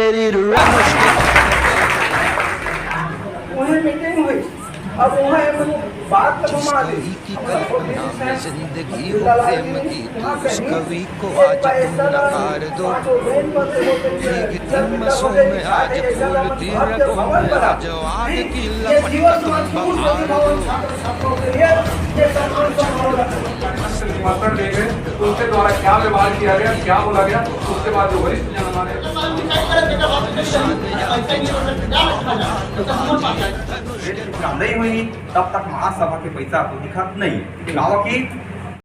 तेरी वहाँ मीटिंग हुई, अब वहाँ बात तो घुमा दी की कल्पना में जिंदगी हो प्रेम की तू उस कवि को आज तुम नकार दो। भीगी मसों में आज फूल दी रगों में आज आग की लपट का तुम बहार दो। निमंत्रण देंगे उनके द्वारा क्या व्यवहार किया गया, क्या बोला गया, उसके बाद जो वरिष्ठ जन हमारे नहीं हुई तब तक महासभा के पैसा तो दिखा नहीं गाँव की